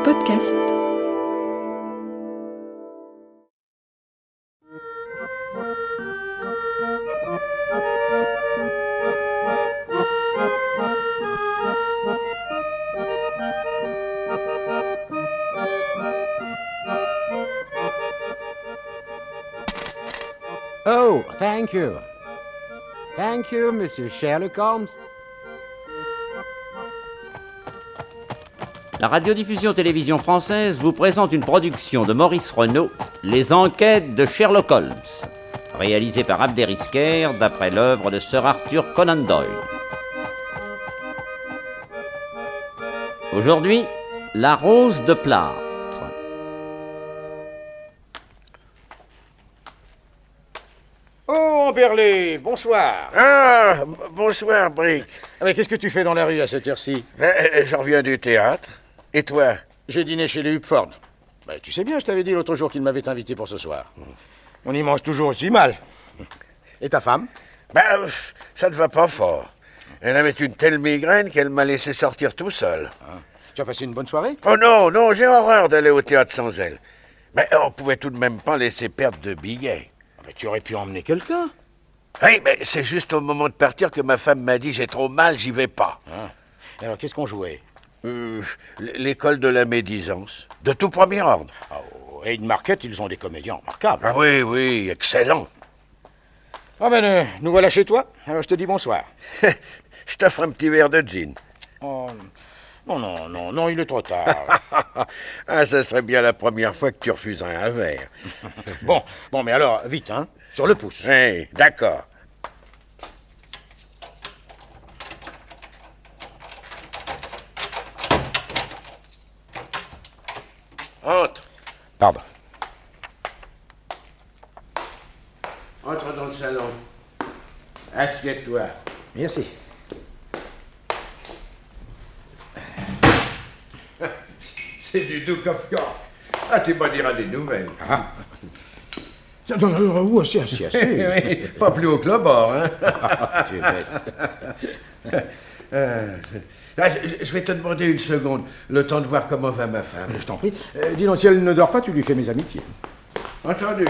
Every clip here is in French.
podcast. Oh, thank you. Thank you, Monsieur Sherlock Holmes. La radiodiffusion-télévision française vous présente une production de Maurice Renaud, Les Enquêtes de Sherlock Holmes, réalisée par Abder Isker d'après l'œuvre de Sir Arthur Conan Doyle. Aujourd'hui, La Rose de Plâtre. Oh, Amberley, bonsoir. Ah, bonsoir, Brick. Mais qu'est-ce que tu fais dans la rue à cette heure-ci? Je reviens du théâtre. Et toi? J'ai dîné chez les Hupford. Tu sais bien, je t'avais dit l'autre jour qu'ils m'avaient invité pour ce soir. On y mange toujours aussi mal. Et ta femme? Ça ne va pas fort. Elle avait une telle migraine qu'elle m'a laissé sortir tout seul. Tu as passé une bonne soirée? Oh non, non, j'ai horreur d'aller au théâtre sans elle. Mais on pouvait tout de même pas laisser perdre de billets. Tu aurais pu emmener quelqu'un. Oui, mais c'est juste au moment de partir que ma femme m'a dit « j'ai trop mal, j'y vais pas ». Alors, qu'est-ce qu'on jouait? L'école de la médisance, de tout premier ordre. Et une Marquette, ils ont des comédiens remarquables. Ah oui, oui, excellent. Nous voilà chez toi. Alors, je te dis bonsoir. Je t'offre un petit verre de gin. Oh, non, il est trop tard. Ça serait bien la première fois que tu refuserais un verre. Bon, mais alors, vite, hein, sur le pouce. Oui, d'accord. Entre. Pardon. Entre dans le salon. Assieds-toi. Merci. C'est du Duke of York. Tu m'en diras des nouvelles. Tiens, non, assez. Oui, pas plus haut que le bord, hein. Tu es bête. Je vais te demander une seconde, le temps de voir comment va ma femme. Je t'en prie. Dis donc, si elle ne dort pas, tu lui fais mes amitiés. Entendu.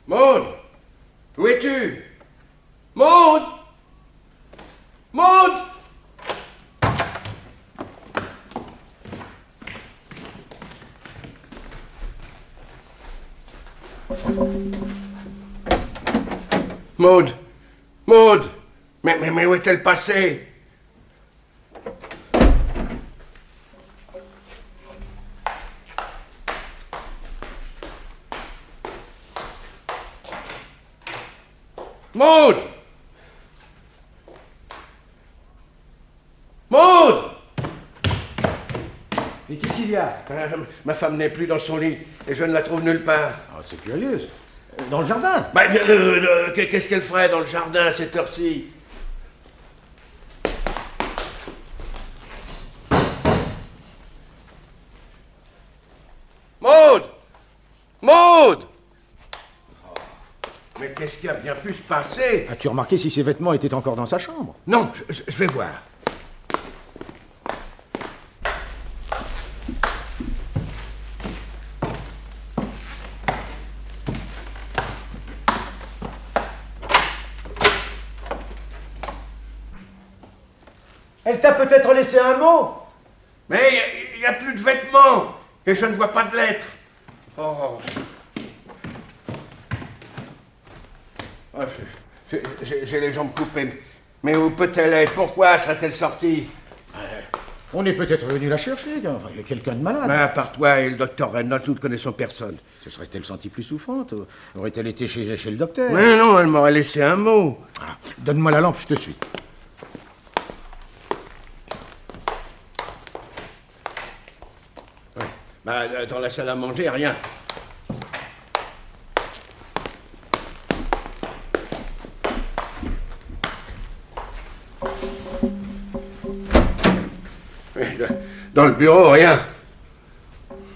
Maud! Où es-tu? Maud! Maud! Maud! Maud! Mais où est-elle passée? Maud! Maud! Et qu'est-ce qu'il y a? Ma femme n'est plus dans son lit et je ne la trouve nulle part. C'est curieux. Dans le jardin? Qu'est-ce qu'elle ferait dans le jardin à cette heure-ci? Maud! Maud! Mais qu'est-ce qui a bien pu se passer? As-tu remarqué si ses vêtements étaient encore dans sa chambre? Non, je vais voir. Elle t'a peut-être laissé un mot? Mais il n'y a plus de vêtements et je ne vois pas de lettres. Oh. J'ai les jambes coupées. Mais où peut-elle être? Pourquoi serait-elle sortie? On est peut-être venu la chercher. Enfin, il y a quelqu'un de malade. À part toi et le docteur Reynolds, nous ne connaissons personne. Se serait-elle sentie plus souffrante? Aurait-elle été chez le docteur? Mais non, elle m'aurait laissé un mot. Donne-moi la lampe, je te suis. Dans la salle à manger, rien. Dans le bureau, rien.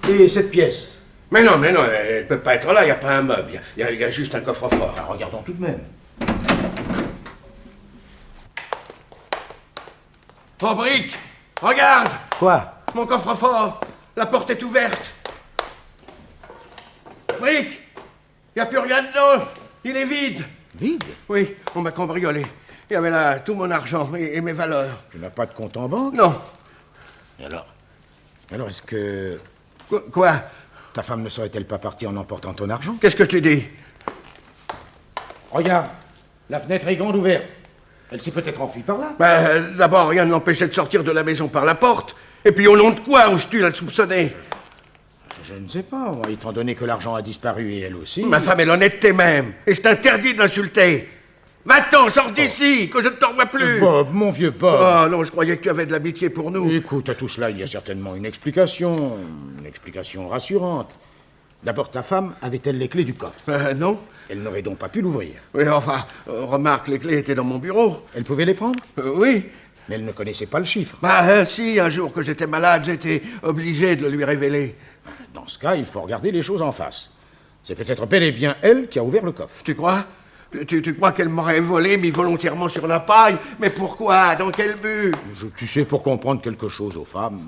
Et cette pièce? Mais non, elle peut pas être là, il n'y a pas un meuble. Il y a juste un coffre-fort. Enfin, regardons tout de même. Oh, Brick, regarde! Quoi? Mon coffre-fort! La porte est ouverte! Brick! Il n'y a plus rien dedans! Il est vide! Vide? Oui, on m'a cambriolé. Il y avait là tout mon argent et mes valeurs. Tu n'as pas de compte en banque? Non. Et alors, est-ce que Quoi? ta femme ne serait-elle pas partie en emportant ton argent? Qu'est-ce que tu dis? Regarde, la fenêtre est grande ouverte. Elle s'est peut-être enfuie par là. D'abord, rien ne l'empêchait de sortir de la maison par la porte. Et puis au nom de quoi oses-tu la soupçonner? Je ne sais pas, moi, étant donné que l'argent a disparu et elle aussi. Ma femme est l'honnêteté même. Et je t'interdis de l'insulter. Va-t'en, sors d'ici, que je ne t'en vois plus. Bob, mon vieux Bob. Oh non, je croyais que tu avais de l'amitié pour nous. Écoute, à tout cela, il y a certainement une explication rassurante. D'abord, ta femme avait-elle les clés du coffre? Non. Elle n'aurait donc pas pu l'ouvrir. Oui, enfin, remarque, les clés étaient dans mon bureau. Elle pouvait les prendre? Oui. Mais elle ne connaissait pas le chiffre. Si, un jour que j'étais malade, j'étais obligé de le lui révéler. Dans ce cas, il faut regarder les choses en face. C'est peut-être bel et bien elle qui a ouvert le coffre. Tu crois? Tu crois qu'elle m'aurait volé, mis volontairement sur la paille? Mais pourquoi? Dans quel but? Tu sais, pour comprendre quelque chose aux femmes.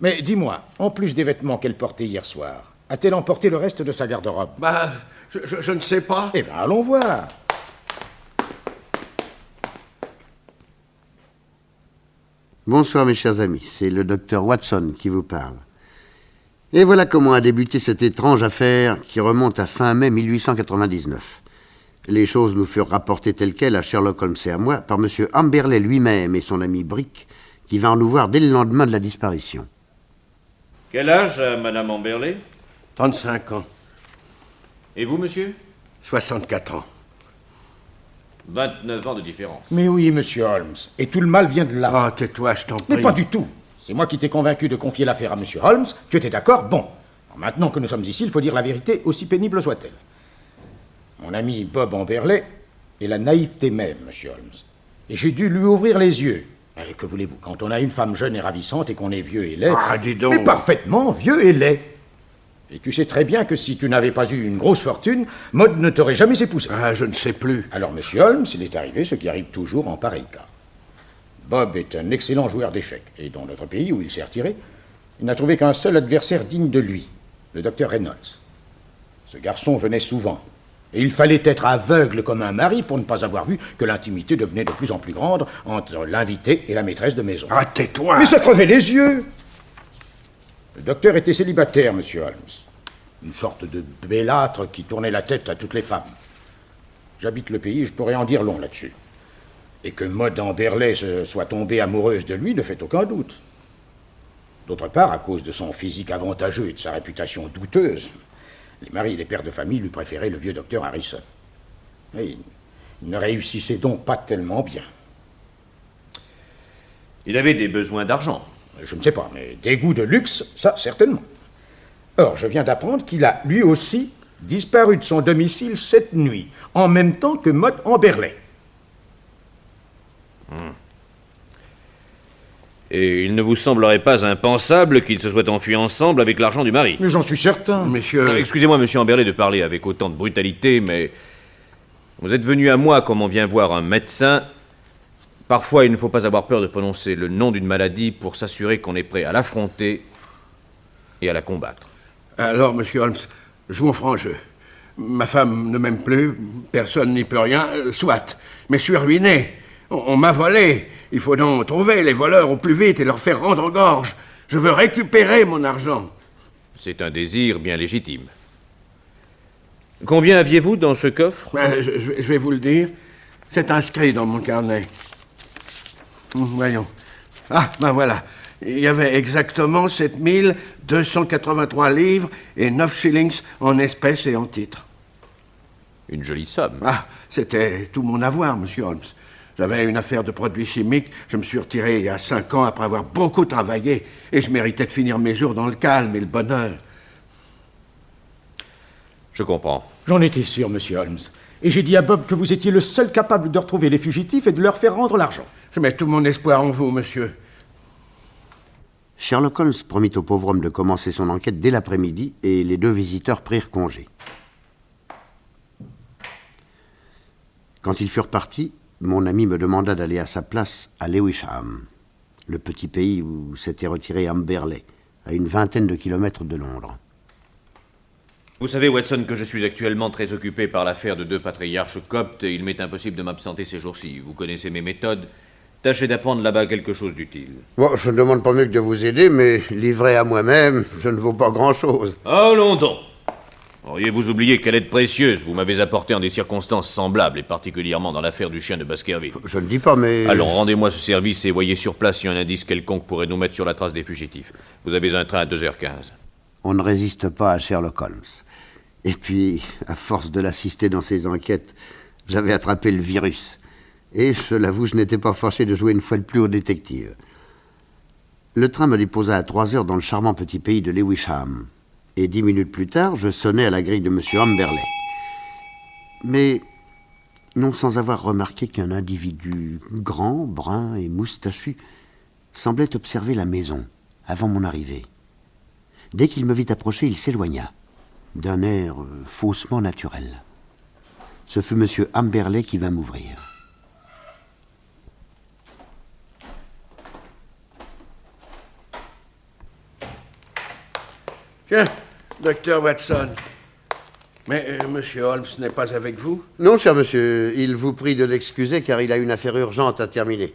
Mais dis-moi, en plus des vêtements qu'elle portait hier soir, a-t-elle emporté le reste de sa garde-robe? Je ne sais pas. Eh bien, allons voir. Bonsoir mes chers amis, c'est le docteur Watson qui vous parle. Et voilà comment a débuté cette étrange affaire qui remonte à fin mai 1899. Les choses nous furent rapportées telles quelles à Sherlock Holmes et à moi par M. Amberley lui-même et son ami Brick, qui vinrent nous voir dès le lendemain de la disparition. Quel âge a Madame Amberley? 35 ans. Et vous, monsieur? 64 ans. 29 ans de différence. Mais oui, monsieur Holmes, et tout le mal vient de là. Oh, tais-toi, je t'en prie. Mais pas du tout. C'est moi qui t'ai convaincu de confier l'affaire à monsieur Holmes. Tu étais d'accord? Bon. Alors maintenant que nous sommes ici, il faut dire la vérité, aussi pénible soit-elle. Mon ami Bob Amberley est la naïveté même, monsieur Holmes. Et j'ai dû lui ouvrir les yeux. Et que voulez-vous, quand on a une femme jeune et ravissante et qu'on est vieux et laid... Ah, dis donc. Mais parfaitement vieux et laid. Et tu sais très bien que si tu n'avais pas eu une grosse fortune, Maud ne t'aurait jamais épousé. Je ne sais plus. Alors, monsieur Holmes, il est arrivé ce qui arrive toujours en pareil cas. Bob est un excellent joueur d'échecs, et dans notre pays où il s'est retiré, il n'a trouvé qu'un seul adversaire digne de lui, le docteur Reynolds. Ce garçon venait souvent, et il fallait être aveugle comme un mari pour ne pas avoir vu que l'intimité devenait de plus en plus grande entre l'invité et la maîtresse de maison. Ah, tais-toi. Mais ça crevait les yeux. Le docteur était célibataire, monsieur Holmes. Une sorte de bellâtre qui tournait la tête à toutes les femmes. J'habite le pays et je pourrais en dire long là-dessus. Et que Maud Amberley soit tombée amoureuse de lui ne fait aucun doute. D'autre part, à cause de son physique avantageux et de sa réputation douteuse, les maris et les pères de famille lui préféraient le vieux docteur Harrison. Et il ne réussissait donc pas tellement bien. Il avait des besoins d'argent. Je ne sais pas, mais des goûts de luxe, ça, certainement. Or, je viens d'apprendre qu'il a, lui aussi, disparu de son domicile cette nuit, en même temps que Maud Amberley. Et il ne vous semblerait pas impensable qu'ils se soient enfuis ensemble avec l'argent du mari? Mais j'en suis certain. Monsieur... Excusez-moi, monsieur Amberley, de parler avec autant de brutalité, mais vous êtes venu à moi comme on vient voir un médecin. Parfois, il ne faut pas avoir peur de prononcer le nom d'une maladie pour s'assurer qu'on est prêt à l'affronter et à la combattre. Alors, monsieur Holmes, jouons franc jeu. Ma femme ne m'aime plus, personne n'y peut rien, soit. Mais je suis ruiné. On m'a volé. Il faut donc trouver les voleurs au plus vite et leur faire rendre gorge. Je veux récupérer mon argent. C'est un désir bien légitime. Combien aviez-vous dans ce coffre? Je vais vous le dire. C'est inscrit dans mon carnet. Voyons. Ah, ben voilà. Il y avait exactement 7283 livres et 9 shillings en espèces et en titres. Une jolie somme. Ah, c'était tout mon avoir, monsieur Holmes. J'avais une affaire de produits chimiques. Je me suis retiré il y a 5 ans après avoir beaucoup travaillé. Et je méritais de finir mes jours dans le calme et le bonheur. Je comprends. J'en étais sûr, monsieur Holmes. Et j'ai dit à Bob que vous étiez le seul capable de retrouver les fugitifs et de leur faire rendre l'argent. Je mets tout mon espoir en vous, monsieur. Sherlock Holmes promit au pauvre homme de commencer son enquête dès l'après-midi et les deux visiteurs prirent congé. Quand ils furent partis, mon ami me demanda d'aller à sa place à Lewisham, le petit pays où s'était retiré Amberley, à une vingtaine de kilomètres de Londres. Vous savez, Watson, que je suis actuellement très occupé par l'affaire de 2 patriarches coptes et il m'est impossible de m'absenter ces jours-ci. Vous connaissez mes méthodes. Tâchez d'apprendre là-bas quelque chose d'utile. Bon, je ne demande pas mieux que de vous aider, mais livré à moi-même, je ne vaux pas grand-chose. Allons donc. Auriez-vous oublié quelle aide précieuse vous m'avez apportée en des circonstances semblables, et particulièrement dans l'affaire du chien de Baskerville. Je ne dis pas, mais... Allons, rendez-moi ce service et voyez sur place si un indice quelconque pourrait nous mettre sur la trace des fugitifs. Vous avez un train à 2h15. On ne résiste pas à Sherlock Holmes. Et puis, à force de l'assister dans ses enquêtes, j'avais attrapé le virus. Et, je l'avoue, je n'étais pas fâché de jouer une fois de plus au détective. Le train me déposa à 3 heures dans le charmant petit pays de Lewisham. Et 10 minutes plus tard, je sonnais à la grille de M. Amberley. Mais, non sans avoir remarqué qu'un individu grand, brun et moustachu semblait observer la maison avant mon arrivée. Dès qu'il me vit approcher, il s'éloigna, d'un air faussement naturel. Ce fut M. Amberley qui vint m'ouvrir. Tiens, docteur Watson. Mais monsieur Holmes n'est pas avec vous? Non, cher monsieur, il vous prie de l'excuser car il a une affaire urgente à terminer.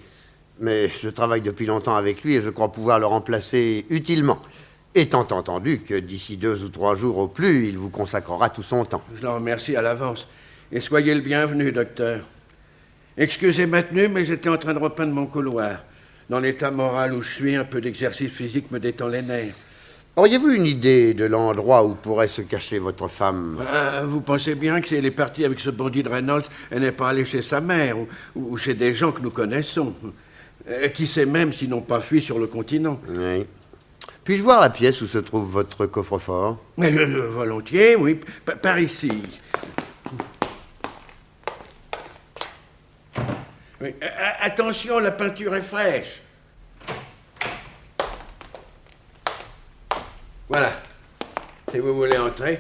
Mais je travaille depuis longtemps avec lui et je crois pouvoir le remplacer utilement. Étant entendu que d'ici 2 ou 3 jours au plus, il vous consacrera tout son temps. Je l'en remercie à l'avance. Et soyez le bienvenu, docteur. Excusez ma tenue, mais j'étais en train de repeindre mon couloir. Dans l'état moral où je suis, un peu d'exercice physique me détend les nerfs. Auriez-vous une idée de l'endroit où pourrait se cacher votre femme? Vous pensez bien que si elle est partie avec ce bandit de Reynolds, elle n'est pas allée chez sa mère ou chez des gens que nous connaissons. Qui sait même s'ils n'ont pas fui sur le continent. Oui. Puis-je voir la pièce où se trouve votre coffre-fort? Volontiers, oui. Par ici. Oui. Attention, la peinture est fraîche. Voilà. Si vous voulez entrer,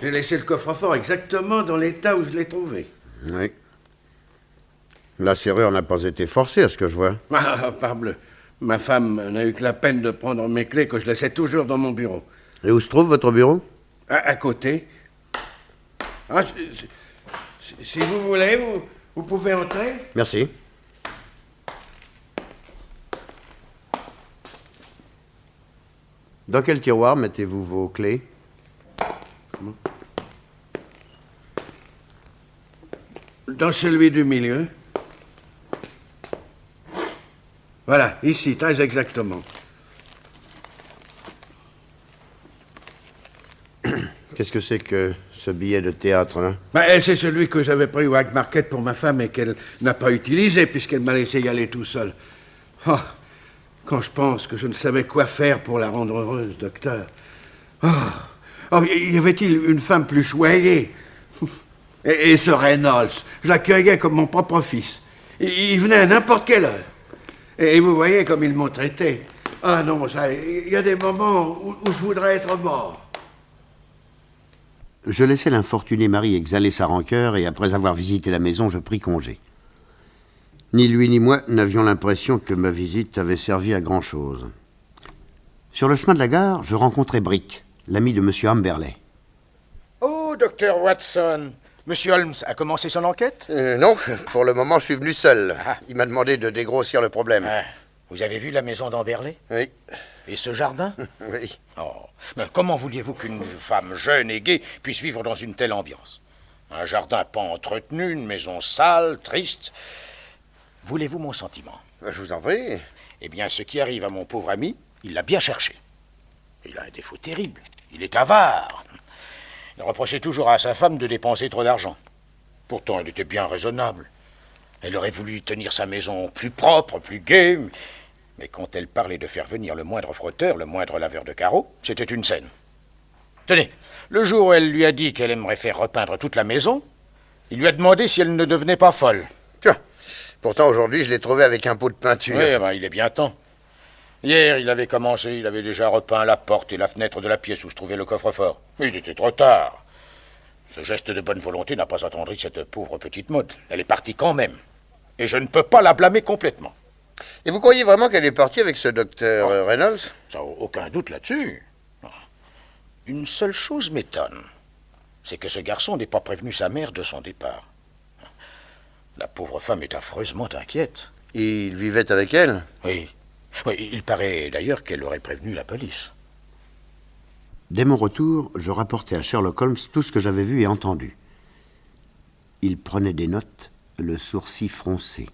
j'ai laissé le coffre-fort exactement dans l'état où je l'ai trouvé. Oui. La serrure n'a pas été forcée, à ce que je vois. Ah, parbleu. Ma femme n'a eu que la peine de prendre mes clés que je laissais toujours dans mon bureau. Et où se trouve votre bureau? À côté. Ah, si vous voulez, vous pouvez entrer. Merci. Dans quel tiroir mettez-vous vos clés? Dans celui du milieu. Voilà, ici, très exactement. Qu'est-ce que c'est que ce billet de théâtre, là? C'est celui que j'avais pris au Hack Market pour ma femme et qu'elle n'a pas utilisé puisqu'elle m'a laissé y aller tout seul. Oh, quand je pense que je ne savais quoi faire pour la rendre heureuse, docteur. Y avait-il une femme plus choyée? Et ce Reynolds, je l'accueillais comme mon propre fils. Il venait à n'importe quelle heure. Et vous voyez comme ils m'ont traité. Ah non, il y a des moments où je voudrais être mort. Je laissai l'infortunée Marie exhaler sa rancœur et après avoir visité la maison, je pris congé. Ni lui ni moi n'avions l'impression que ma visite avait servi à grand-chose. Sur le chemin de la gare, je rencontrai Brick, l'ami de M. Amberley. Oh, docteur Watson, Monsieur Holmes a commencé son enquête? Non, pour le moment, je suis venu seul. Il m'a demandé de dégrossir le problème. Vous avez vu la maison d'Amberley? Oui. Et ce jardin? Oui. Oh, mais comment vouliez-vous qu'une femme jeune et gaie puisse vivre dans une telle ambiance? Un jardin pas entretenu, une maison sale, triste. Voulez-vous mon sentiment? Je vous en prie. Eh bien, ce qui arrive à mon pauvre ami, il l'a bien cherché. Il a un défaut terrible. Il est avare. Il reprochait toujours à sa femme de dépenser trop d'argent. Pourtant, elle était bien raisonnable. Elle aurait voulu tenir sa maison plus propre, plus gaie. Mais quand elle parlait de faire venir le moindre frotteur, le moindre laveur de carreaux, c'était une scène. Tenez, le jour où elle lui a dit qu'elle aimerait faire repeindre toute la maison, il lui a demandé si elle ne devenait pas folle. Tiens, pourtant aujourd'hui je l'ai trouvé avec un pot de peinture. Oui, il est bien temps. Hier, il avait commencé, il avait déjà repeint la porte et la fenêtre de la pièce où se trouvait le coffre-fort. Mais il était trop tard. Ce geste de bonne volonté n'a pas attendri cette pauvre petite Maud. Elle est partie quand même. Et je ne peux pas la blâmer complètement. Et vous croyez vraiment qu'elle est partie avec ce docteur Reynolds? Ça, aucun doute là-dessus. Une seule chose m'étonne. C'est que ce garçon n'ait pas prévenu sa mère de son départ. La pauvre femme est affreusement inquiète. Il vivait avec elle? Oui. Oui, il paraît d'ailleurs qu'elle aurait prévenu la police. Dès mon retour, je rapportai à Sherlock Holmes tout ce que j'avais vu et entendu. Il prenait des notes, le sourcil froncé.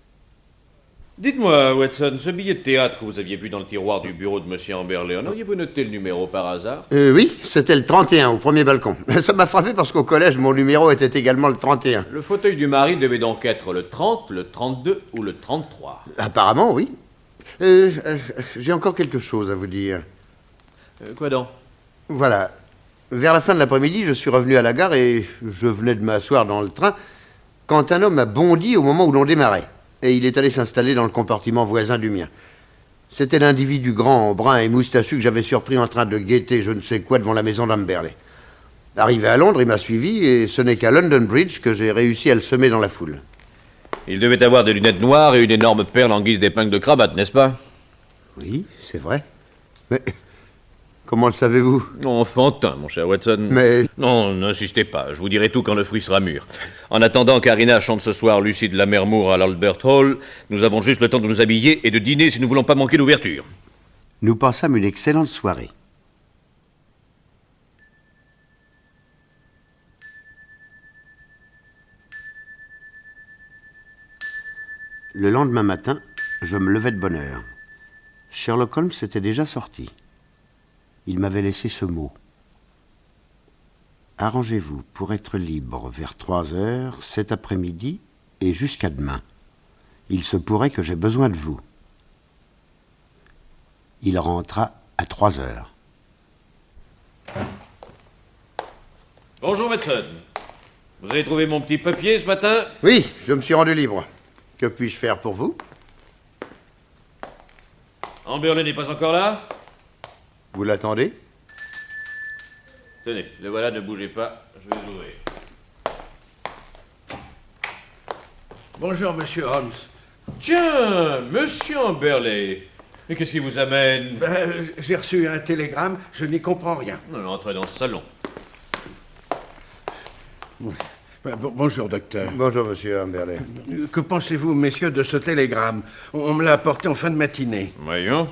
Dites-moi, Watson, ce billet de théâtre que vous aviez vu dans le tiroir du bureau de M. Amberley, en auriez-vous noté le numéro par hasard? Oui, c'était le 31, au premier balcon. Ça m'a frappé parce qu'au collège, mon numéro était également le 31. Le fauteuil du mari devait donc être le 30, le 32 ou le 33. Apparemment, oui. J'ai encore quelque chose à vous dire. Quoi donc? Voilà. Vers la fin de l'après-midi, je suis revenu à la gare et je venais de m'asseoir dans le train quand un homme a bondi au moment où l'on démarrait. Et il est allé s'installer dans le compartiment voisin du mien. C'était l'individu grand, brun et moustachu que j'avais surpris en train de guetter je ne sais quoi devant la maison d'Amberley. Arrivé à Londres, il m'a suivi et ce n'est qu'à London Bridge que j'ai réussi à le semer dans la foule. Il devait avoir des lunettes noires et une énorme perle en guise d'épingle de cravate, n'est-ce pas? Oui, c'est vrai. Mais comment le savez-vous? Enfantin, mon cher Watson. Mais... Non, n'insistez pas, je vous dirai tout quand le fruit sera mûr. En attendant qu'Arina chante ce soir Lucie de la Mermour à l'Albert Hall, nous avons juste le temps de nous habiller et de dîner si nous voulons pas manquer l'ouverture. Nous passâmes une excellente soirée. Le lendemain matin, je me levai de bonne heure. Sherlock Holmes était déjà sorti. Il m'avait laissé ce mot. Arrangez-vous pour être libre vers 3 heures cet après-midi et jusqu'à demain. Il se pourrait que j'aie besoin de vous. Il rentra à 3 heures. Bonjour, Watson. Vous avez trouvé mon petit papier ce matin? Oui, je me suis rendu libre. Que puis-je faire pour vous? Amberley n'est pas encore là? Vous l'attendez? Tenez, le voilà, ne bougez pas, je vais ouvrir. Bonjour, monsieur Holmes. Tiens, monsieur Amberley. Et qu'est-ce qui vous amène? J'ai reçu un télégramme, je n'y comprends rien. Entrez dans ce salon. Bonjour, docteur. Bonjour, monsieur Amberley. Que pensez-vous, messieurs, de ce télégramme? On me l'a apporté en fin de matinée. Voyons.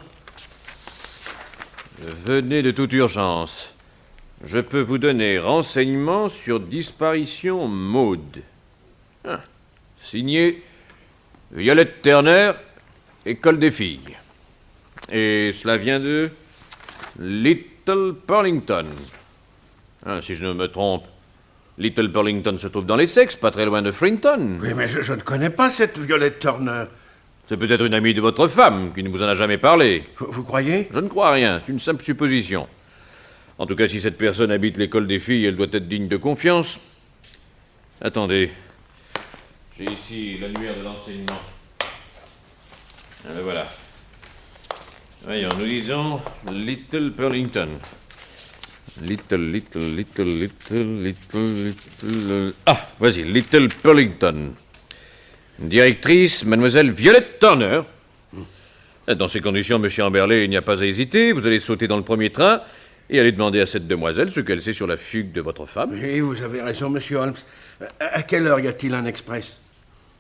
Venez de toute urgence. Je peux vous donner renseignements sur disparition Maud. Signé Violette Turner, École des filles. Et cela vient de Little Burlington. Si je ne me trompe, Little Burlington se trouve dans l'Essex, pas très loin de Frinton. Oui, mais je ne connais pas cette Violette Turner. C'est peut-être une amie de votre femme qui ne vous en a jamais parlé. Vous croyez? Je ne crois rien, c'est une simple supposition. En tout cas, si cette personne habite l'école des filles, elle doit être digne de confiance. Attendez. J'ai ici l'annuaire de l'enseignement. Le voilà. Voyons, nous disons Little Burlington. Little... Ah, vas-y, Little Burlington. Directrice, mademoiselle Violette Turner. Dans ces conditions, monsieur Amberley, il n'y a pas à hésiter. Vous allez sauter dans le premier train et aller demander à cette demoiselle ce qu'elle sait sur la fugue de votre femme. Oui, vous avez raison, monsieur Holmes. À quelle heure y a-t-il un express?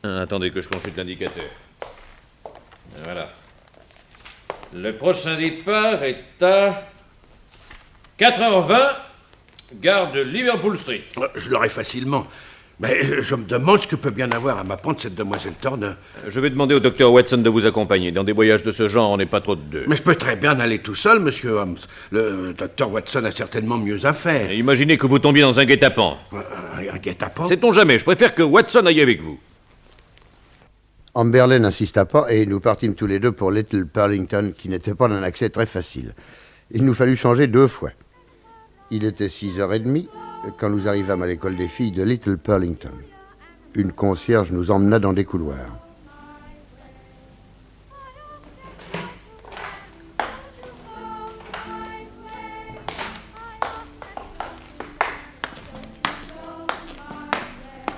Attendez que je consulte l'indicateur. Voilà. Le prochain départ est à 4h20, gare de Liverpool Street. Je l'aurai facilement. Mais je me demande ce que peut bien avoir à m'apprendre cette demoiselle Turner. Je vais demander au docteur Watson de vous accompagner. Dans des voyages de ce genre, on n'est pas trop de deux. Mais je peux très bien aller tout seul, monsieur Holmes. Le docteur Watson a certainement mieux à faire. Et imaginez que vous tombiez dans un guet-apens. Un guet-apens? Sait-on jamais? Je préfère que Watson aille avec vous. Amberley n'insista pas et nous partîmes tous les deux pour Little Burlington, qui n'était pas d'un accès très facile. Il nous fallut changer 2 fois. Il était 6h30 quand nous arrivâmes à l'école des filles de Little Burlington. Une concierge nous emmena dans des couloirs.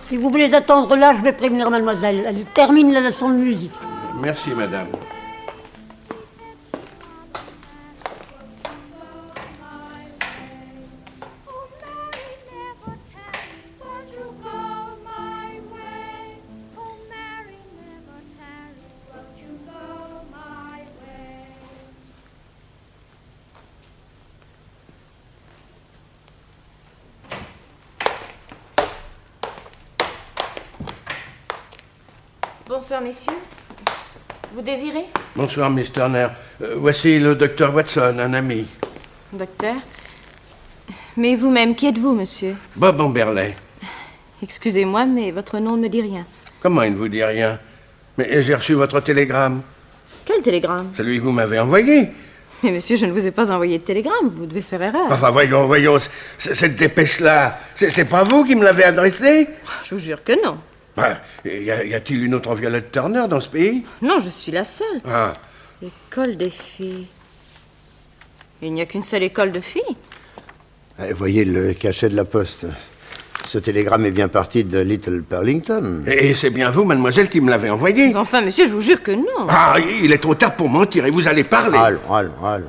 Si vous voulez attendre là, je vais prévenir mademoiselle. Elle termine la leçon de musique. Merci, madame. Bonsoir, messieurs. Vous désirez? Bonsoir, Miss Turner. Voici le docteur Watson, un ami. Docteur. Mais vous-même, qui êtes-vous, monsieur? Bob Amberley. Excusez-moi, mais votre nom ne me dit rien. Comment il ne vous dit rien? Mais j'ai reçu votre télégramme. Quel télégramme? Celui que vous m'avez envoyé. Mais monsieur, je ne vous ai pas envoyé de télégramme. Vous devez faire erreur. Enfin, voyons, cette dépêche-là, c'est pas vous qui me l'avez adressée? Je vous jure que non. Y a-t-il une autre Violette Turner dans ce pays? Non, je suis la seule. Ah. École des filles. Il n'y a qu'une seule école de filles. Voyez le cachet de la poste. Ce télégramme est bien parti de Little Burlington. Et c'est bien vous, mademoiselle, qui me l'avez envoyé? Mais enfin, monsieur, je vous jure que non. Ah, il est trop tard pour mentir et vous allez parler. Allons.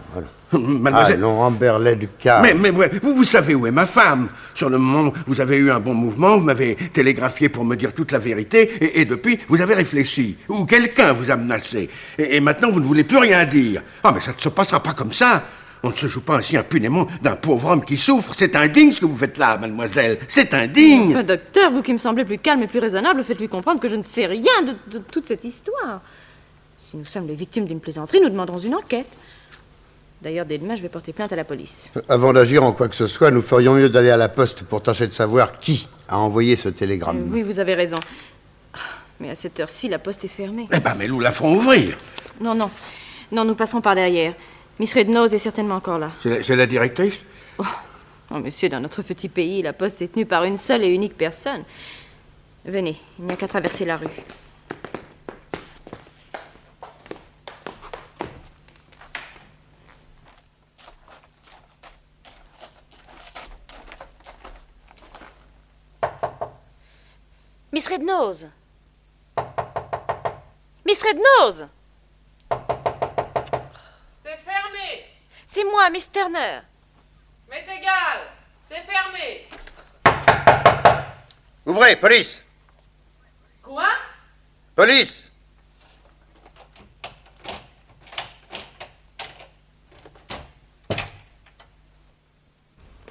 Mademoiselle... Allons, Amberley du Car. Mais vous savez où est ma femme. Sur le moment, vous avez eu un bon mouvement, vous m'avez télégraphié pour me dire toute la vérité, et depuis, vous avez réfléchi. Ou quelqu'un vous a menacé. Et maintenant, vous ne voulez plus rien dire. Ah, mais ça ne se passera pas comme ça. On ne se joue pas ainsi impunément d'un pauvre homme qui souffre. C'est indigne ce que vous faites là, mademoiselle. C'est indigne. Enfin, docteur, vous qui me semblez plus calme et plus raisonnable, faites-lui comprendre que je ne sais rien de toute cette histoire. Si nous sommes les victimes d'une plaisanterie, nous demanderons une enquête. D'ailleurs, dès demain, je vais porter plainte à la police. Avant d'agir en quoi que ce soit, nous ferions mieux d'aller à la poste pour tâcher de savoir qui a envoyé ce télégramme. Oui, vous avez raison. Mais à cette heure-ci, la poste est fermée. Eh ben, mais nous la ferons ouvrir. Non, nous passons par derrière. Miss Rednose est certainement encore là. C'est la directrice? Oh, monsieur, dans notre petit pays, la poste est tenue par une seule et unique personne. Venez, il n'y a qu'à traverser la rue. Miss Rednose! Miss Rednose! C'est fermé! C'est moi, Miss Turner. M'est égal! C'est fermé! Ouvrez, police! Quoi? Police!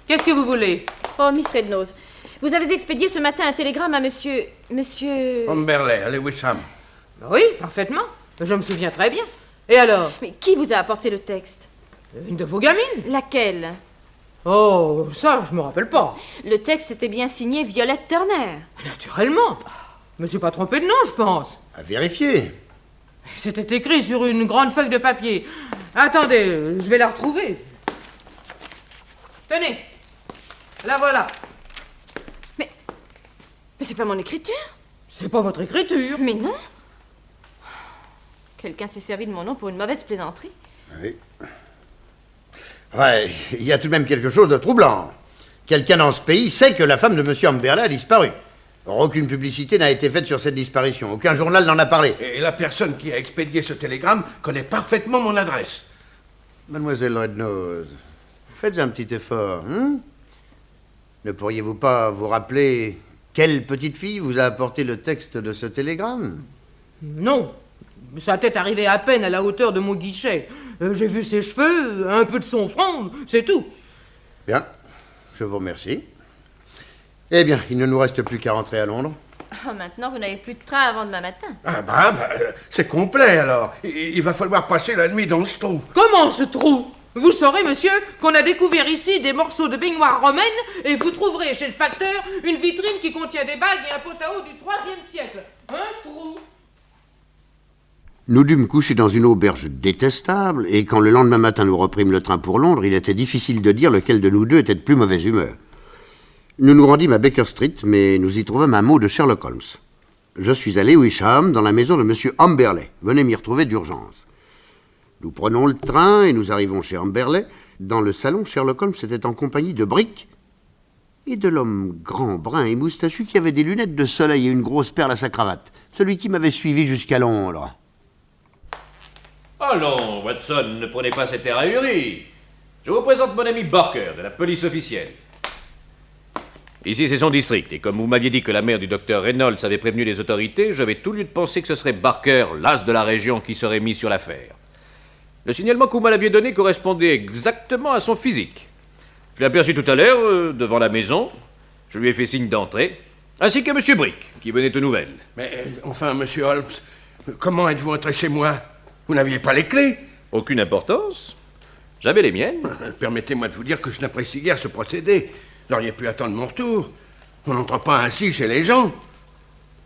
Qu'est-ce que vous voulez? Oh, Miss Rednose, vous avez expédié ce matin un télégramme à monsieur... Amberley, allez, Wisham. Oui, parfaitement. Je me souviens très bien. Et alors? Mais qui vous a apporté le texte? Une de vos gamines? Laquelle? Oh, ça, je me rappelle pas. Le texte était bien signé Violette Turner. Naturellement. Je me suis pas trompé de nom, je pense. À vérifier. C'était écrit sur une grande feuille de papier. Attendez, je vais la retrouver. Tenez. La voilà. Mais c'est pas mon écriture. C'est pas votre écriture. Mais non. Quelqu'un s'est servi de mon nom pour une mauvaise plaisanterie. Oui. Ouais, il y a tout de même quelque chose de troublant. Quelqu'un dans ce pays sait que la femme de M. Amberley a disparu. Or, aucune publicité n'a été faite sur cette disparition. Aucun journal n'en a parlé. Et la personne qui a expédié ce télégramme connaît parfaitement mon adresse. Mademoiselle Rednose, faites un petit effort, hein? Ne pourriez-vous pas vous rappeler quelle petite fille vous a apporté le texte de ce télégramme? Non. Sa tête arrivait à peine à la hauteur de mon guichet. J'ai vu ses cheveux, un peu de son front, c'est tout. Bien, je vous remercie. Eh bien, il ne nous reste plus qu'à rentrer à Londres. Oh, maintenant, vous n'avez plus de train avant demain matin. Ah c'est complet alors. Il va falloir passer la nuit dans ce trou. Comment ce trou? Vous saurez, monsieur, qu'on a découvert ici des morceaux de baignoire romaine et vous trouverez chez le facteur une vitrine qui contient des bagues et un pot à eau du IIIe siècle. Un trou. Nous dûmes coucher dans une auberge détestable, et quand le lendemain matin nous reprîmes le train pour Londres, il était difficile de dire lequel de nous deux était de plus mauvaise humeur. Nous nous rendîmes à Baker Street, mais nous y trouvâmes un mot de Sherlock Holmes. Je suis allé, Wisham, dans la maison de M. Amberley. Venez m'y retrouver d'urgence. Nous prenons le train et nous arrivons chez Amberley. Dans le salon, Sherlock Holmes était en compagnie de Brick et de l'homme grand, brun et moustachu qui avait des lunettes de soleil et une grosse perle à sa cravate. Celui qui m'avait suivi jusqu'à Londres. Allons, Watson, ne prenez pas cet air ahuri. Je vous présente mon ami Barker, de la police officielle. Ici, c'est son district, et comme vous m'aviez dit que la mère du docteur Reynolds avait prévenu les autorités, j'avais tout lieu de penser que ce serait Barker, l'as de la région, qui serait mis sur l'affaire. Le signalement que vous m'aviez donné correspondait exactement à son physique. Je l'ai aperçu tout à l'heure, devant la maison. Je lui ai fait signe d'entrer, ainsi qu'à M. Brick, qui venait aux nouvelles. Mais enfin, monsieur Holmes, comment êtes-vous entré chez moi? Vous n'aviez pas les clés? Aucune importance. J'avais les miennes. Permettez-moi de vous dire que je n'apprécie guère ce procédé. Vous auriez pu attendre mon retour. On n'entre pas ainsi chez les gens.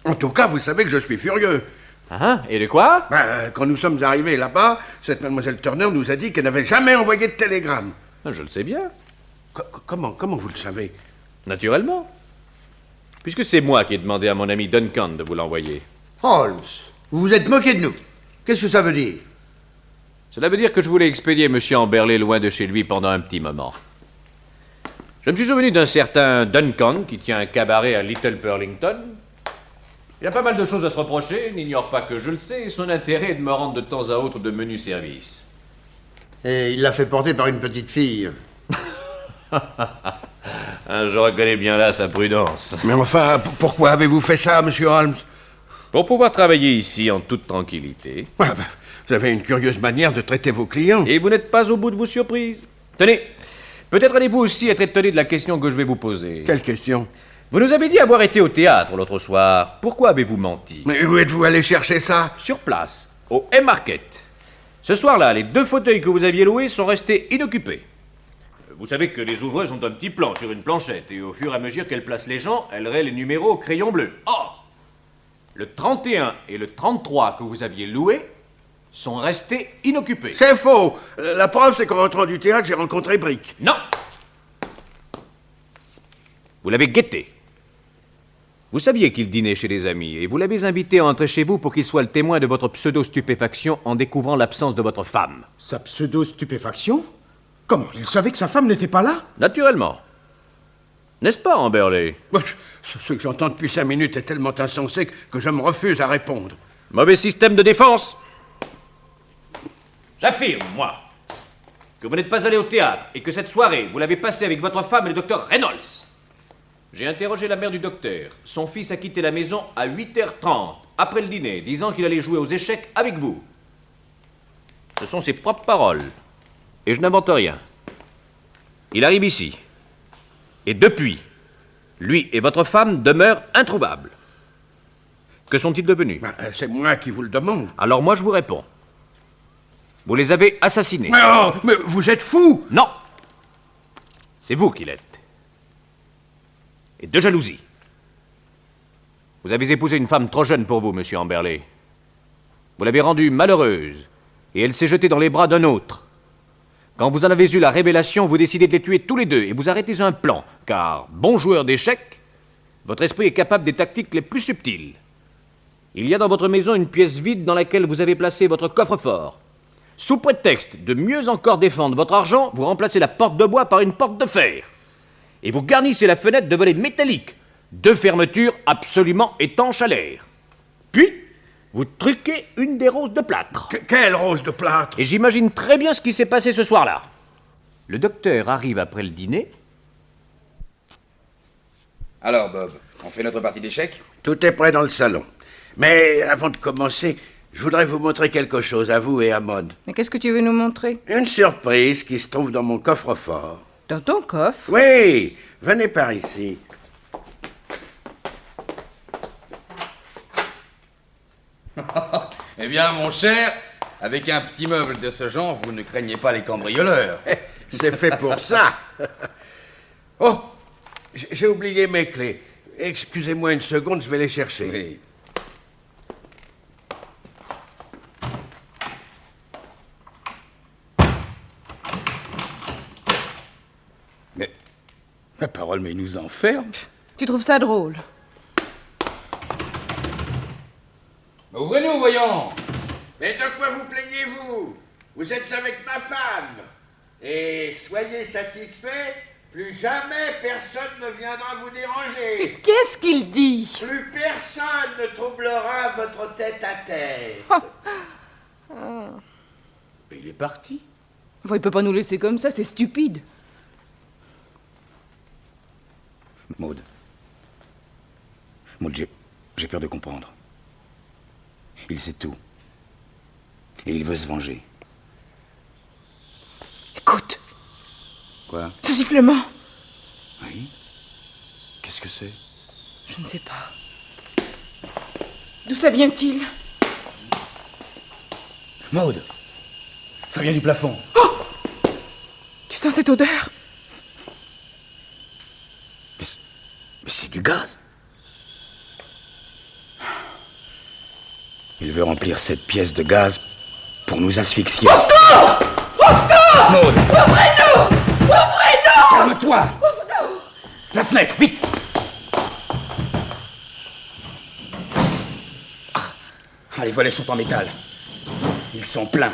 En tout cas, vous savez que je suis furieux. Ah, et de quoi? Quand nous sommes arrivés là-bas, cette mademoiselle Turner nous a dit qu'elle n'avait jamais envoyé de télégramme. Je le sais bien. Comment vous le savez? Naturellement. Puisque c'est moi qui ai demandé à mon ami Duncan de vous l'envoyer. Holmes, vous vous êtes moqué de nous. Qu'est-ce que ça veut dire? Cela veut dire que je voulais expédier M. Amberley loin de chez lui pendant un petit moment. Je me suis souvenu d'un certain Duncan qui tient un cabaret à Little Burlington. Il a pas mal de choses à se reprocher, n'ignore pas que je le sais, et son intérêt est de me rendre de temps à autre de menus services. Et il l'a fait porter par une petite fille. Je reconnais bien là sa prudence. Mais enfin, pourquoi avez-vous fait ça, monsieur Holmes? Pour pouvoir travailler ici en toute tranquillité. Vous avez une curieuse manière de traiter vos clients. Et vous n'êtes pas au bout de vos surprises. Tenez, peut-être allez-vous aussi être étonné de la question que je vais vous poser. Quelle question? Vous nous avez dit avoir été au théâtre l'autre soir. Pourquoi avez-vous menti? Mais où êtes-vous allé chercher ça? Sur place, au Haymarket. Ce soir-là, les 2 fauteuils que vous aviez loués sont restés inoccupés. Vous savez que les ouvreuses ont un petit plan sur une planchette, et au fur et à mesure qu'elles placent les gens, elles raient les numéros au crayon bleu. Or, le 31 et le 33 que vous aviez loués sont restés inoccupés. C'est faux. La preuve, c'est qu'en rentrant du théâtre, j'ai rencontré Brick. Non. Vous l'avez guetté. Vous saviez qu'il dînait chez des amis, et vous l'avez invité à entrer chez vous pour qu'il soit le témoin de votre pseudo-stupéfaction en découvrant l'absence de votre femme. Sa pseudo-stupéfaction? Comment? Il savait que sa femme n'était pas là? Naturellement. N'est-ce pas, Amberley? Ce que j'entends depuis 5 minutes est tellement insensé que je me refuse à répondre. Mauvais système de défense. J'affirme, moi, que vous n'êtes pas allé au théâtre et que cette soirée, vous l'avez passée avec votre femme et le docteur Reynolds. J'ai interrogé la mère du docteur. Son fils a quitté la maison à 8h30, après le dîner, disant qu'il allait jouer aux échecs avec vous. Ce sont ses propres paroles. Et je n'invente rien. Il arrive ici. Et depuis, lui et votre femme demeurent introuvables. Que sont-ils devenus? C'est moi qui vous le demande. Alors moi, je vous réponds. Vous les avez assassinés. Mais vous êtes fou! Non! C'est vous qui l'êtes. Et de jalousie. Vous avez épousé une femme trop jeune pour vous, monsieur Amberley. Vous l'avez rendue malheureuse, et elle s'est jetée dans les bras d'un autre. Quand vous en avez eu la révélation, vous décidez de les tuer tous les deux, et vous arrêtez un plan, car, bon joueur d'échecs, votre esprit est capable des tactiques les plus subtiles. Il y a dans votre maison une pièce vide dans laquelle vous avez placé votre coffre-fort. Sous prétexte de mieux encore défendre votre argent, vous remplacez la porte de bois par une porte de fer. Et vous garnissez la fenêtre de volets métalliques, 2 fermetures absolument étanches à l'air. Puis, vous truquez une des roses de plâtre. Quelle rose de plâtre? Et j'imagine très bien ce qui s'est passé ce soir-là. Le docteur arrive après le dîner. Alors, Bob, on fait notre partie d'échecs? Tout est prêt dans le salon. Mais avant de commencer, je voudrais vous montrer quelque chose à vous et à Maud. Mais qu'est-ce que tu veux nous montrer? Une surprise qui se trouve dans mon coffre-fort. Dans ton coffre? Oui, venez par ici. Eh bien, mon cher, avec un petit meuble de ce genre, vous ne craignez pas les cambrioleurs. C'est fait pour ça. Oh, j'ai oublié mes clés. Excusez-moi une seconde, je vais les chercher. Oui. Mais, ma parole, mais il nous enferme. Tu trouves ça drôle? Ouvrez-nous, voyons. Mais de quoi vous plaignez-vous? Vous êtes avec ma femme. Et soyez satisfaits, Plus jamais personne ne viendra vous déranger. Qu'est-ce qu'il dit? Plus personne ne troublera votre tête-à-tête. Mais il est parti. Enfin, il peut pas nous laisser comme ça, c'est stupide. Maud. Maud, j'ai peur de comprendre. Il sait tout. Et il veut se venger. Écoute, Quoi? ce sifflement. Oui? Qu'est-ce que c'est? Je ne sais pas. D'où ça vient-il? Maud! Ça vient du plafond. Tu sens cette odeur? Mais c'est du gaz. Il veut remplir cette pièce de gaz pour nous asphyxier. Au secours! Au secours! Maud! Ouvrez-nous! Ouvrez-nous! Calme-toi! Au secours! La fenêtre, vite! Ah, les volets sont en métal. Ils sont pleins.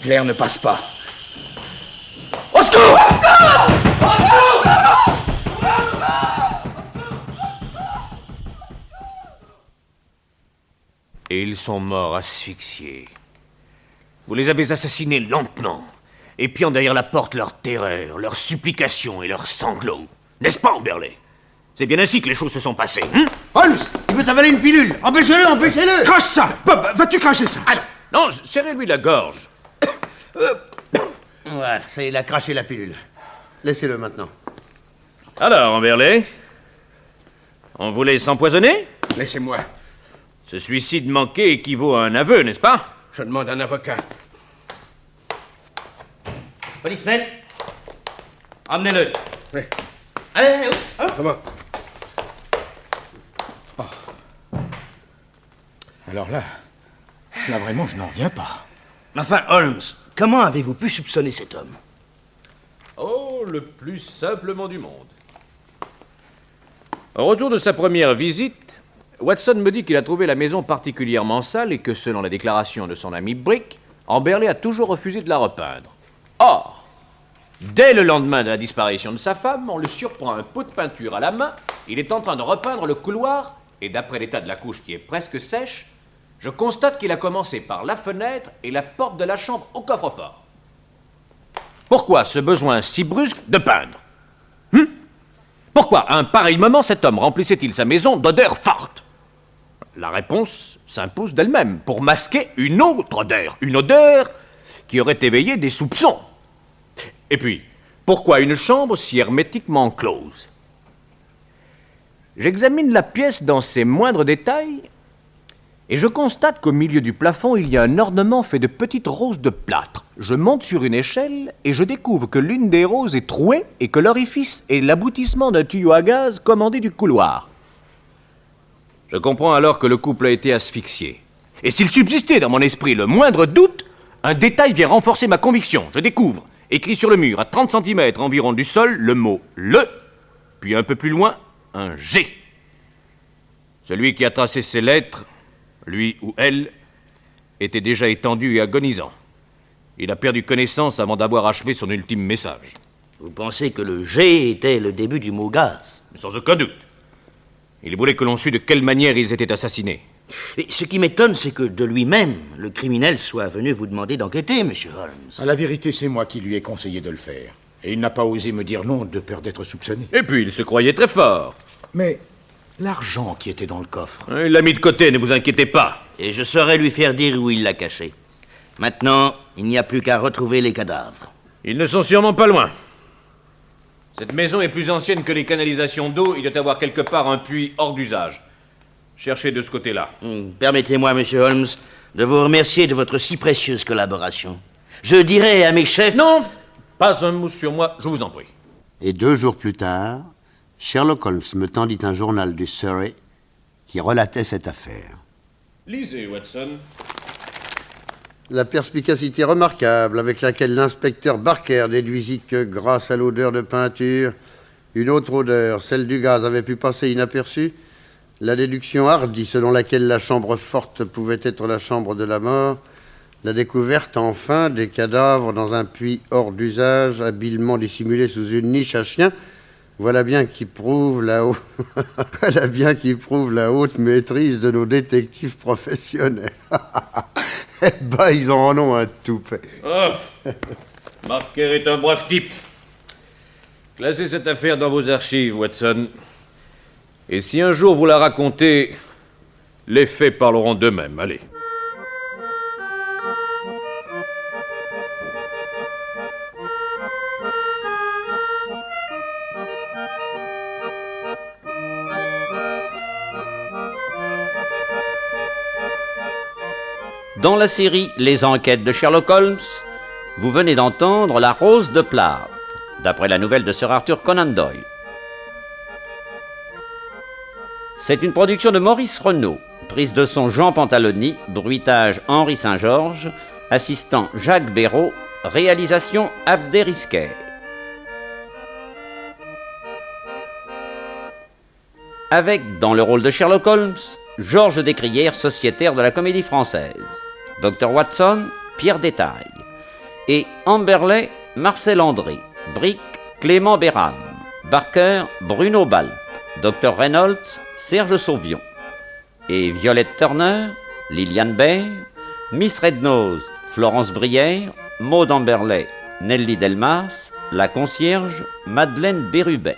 L'air ne passe pas. Au secours! Au secours! Et ils sont morts asphyxiés. Vous les avez assassinés lentement, épiant derrière la porte leur terreur, leurs supplications et leurs sanglots. N'est-ce pas, Amberley? C'est bien ainsi que les choses se sont passées, hein? Holmes, il veut avaler une pilule. Empêchez-le, empêchez-le. Crache ça! Bob, vas-tu cracher ça? Ah non, serrez-lui la gorge. Voilà, ça y est, il a craché la pilule. Laissez-le maintenant. Alors, Amberley, on voulait s'empoisonner? Laissez-moi. Ce suicide manqué équivaut à un aveu, n'est-ce pas? Je demande un avocat. Policeman, emmenez-le. Oui. Allez, où? Comment? Alors là vraiment, je n'en reviens pas. Enfin, Holmes, comment avez-vous pu soupçonner cet homme? Oh, le plus simplement du monde. Au retour de sa première visite, Watson me dit qu'il a trouvé la maison particulièrement sale et que, selon la déclaration de son ami Brick, Amberley a toujours refusé de la repeindre. Or, dès le lendemain de la disparition de sa femme, on le surprend un pot de peinture à la main, il est en train de repeindre le couloir, et d'après l'état de la couche qui est presque sèche, je constate qu'il a commencé par la fenêtre et la porte de la chambre au coffre-fort. Pourquoi ce besoin si brusque de peindre? Pourquoi, à un pareil moment, cet homme remplissait-il sa maison d'odeurs fortes? La réponse s'impose d'elle-même, pour masquer une autre odeur, une odeur qui aurait éveillé des soupçons. Et puis, pourquoi une chambre si hermétiquement close? J'examine la pièce dans ses moindres détails, et je constate qu'au milieu du plafond, il y a un ornement fait de petites roses de plâtre. Je monte sur une échelle et je découvre que l'une des roses est trouée et que l'orifice est l'aboutissement d'un tuyau à gaz commandé du couloir. Je comprends alors que le couple a été asphyxié. Et s'il subsistait dans mon esprit le moindre doute, un détail vient renforcer ma conviction. Je découvre, écrit sur le mur à 30 cm environ du sol, le mot « le », puis un peu plus loin, un « G ». Celui qui a tracé ces lettres, lui ou elle, était déjà étendu et agonisant. Il a perdu connaissance avant d'avoir achevé son ultime message. Vous pensez que le G était le début du mot gaz? Sans aucun doute. Il voulait que l'on sût de quelle manière ils étaient assassinés. Et ce qui m'étonne, c'est que de lui-même, le criminel soit venu vous demander d'enquêter, monsieur Holmes. À la vérité, c'est moi qui lui ai conseillé de le faire. Et il n'a pas osé me dire non de peur d'être soupçonné. Et puis, il se croyait très fort. Mais l'argent qui était dans le coffre... Il l'a mis de côté, ne vous inquiétez pas. Et je saurais lui faire dire où il l'a caché. Maintenant, il n'y a plus qu'à retrouver les cadavres. Ils ne sont sûrement pas loin. Cette maison est plus ancienne que les canalisations d'eau. Il doit y avoir quelque part un puits hors d'usage. Cherchez de ce côté-là. Permettez-moi, monsieur Holmes, de vous remercier de votre si précieuse collaboration. Je dirai à mes chefs... Non, pas un mot sur moi, je vous en prie. Et 2 jours plus tard, Sherlock Holmes me tendit un journal du Surrey qui relatait cette affaire. Lisez, Watson. La perspicacité remarquable avec laquelle l'inspecteur Barker déduisit que, grâce à l'odeur de peinture, une autre odeur, celle du gaz, avait pu passer inaperçue, la déduction hardie selon laquelle la chambre forte pouvait être la chambre de la mort, La découverte, enfin, des cadavres dans un puits hors d'usage, habilement dissimulé sous une niche à chien, voilà bien qui prouve la voilà bien qui prouve la haute maîtrise de nos détectives professionnels. Eh ben, ils en ont un toupet. Oh, Marker est un brave type. Classez cette affaire dans vos archives, Watson. Et si un jour vous la racontez, les faits parleront d'eux-mêmes. Allez. Dans la série Les enquêtes de Sherlock Holmes, vous venez d'entendre La Rose de Plâtre, d'après la nouvelle de Sir Arthur Conan Doyle. C'est une production de Maurice Renaud, prise de son Jean Pantaloni, bruitage Henri Saint-Georges, assistant Jacques Béraud, réalisation Abder Isquet. Avec, dans le rôle de Sherlock Holmes, Georges Descrières, sociétaire de la Comédie Française, Dr Watson, Pierre Détail, et Amberley, Marcel André, Brick, Clément Béram, Barker, Bruno Balp, Dr Reynolds, Serge Sauvion, et Violette Turner, Liliane Baer, Miss Rednose, Florence Brière, Maud Amberley, Nelly Delmas, la concierge, Madeleine Bérubet.